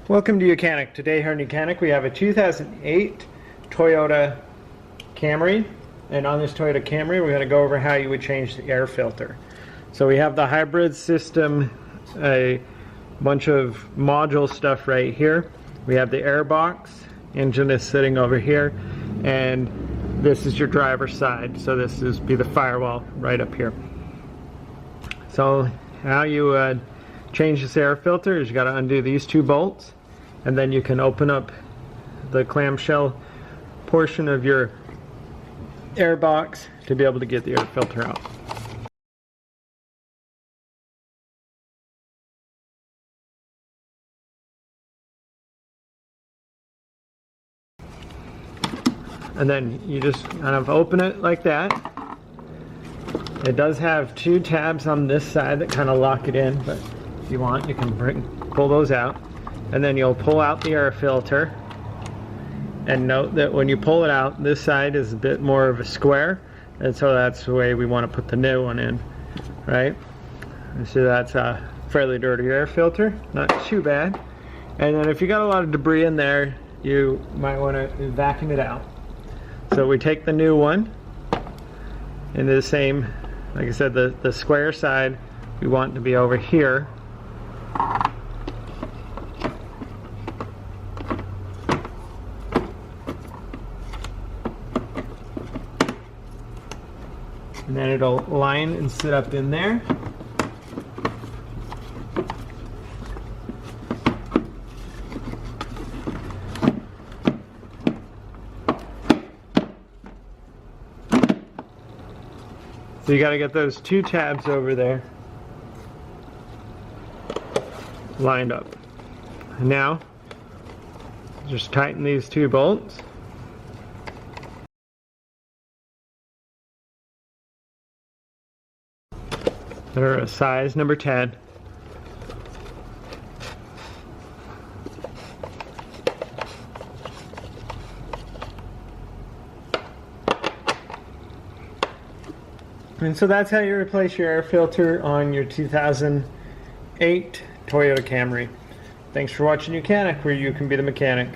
Welcome to YOUCANIC. Today here in YOUCANIC we have a 2008 Toyota Camry, and on this Toyota Camry we're going to go over how you would change the air filter. So we have the hybrid system, a bunch of module stuff right here. We have the air box, engine is sitting over here, and this is your driver's side, so this is be the firewall right up here. So how you change this air filter is you got to undo these two bolts, and then you can open up the clamshell portion of your air box to be able to get the air filter out. And then you just kind of open it like that. It does have two tabs on this side that kind of lock it in, but if you want you can pull those out, and then you'll pull out the air filter. And note that when you pull it out, this side is a bit more of a square, and so that's the way we want to put the new one in, right? And so that's a fairly dirty air filter, not too bad. And then if you got a lot of debris in there, you might want to vacuum it out. So we take the new one into the same, like I said, the square side we want to be over here. And then it'll line and sit up in there. So you got to get those two tabs over there lined up. And now just tighten these two bolts. They're a size number 10. And so that's how you replace your air filter on your 2008 Toyota Camry. Thanks for watching YOUCANIC, where you can be the mechanic.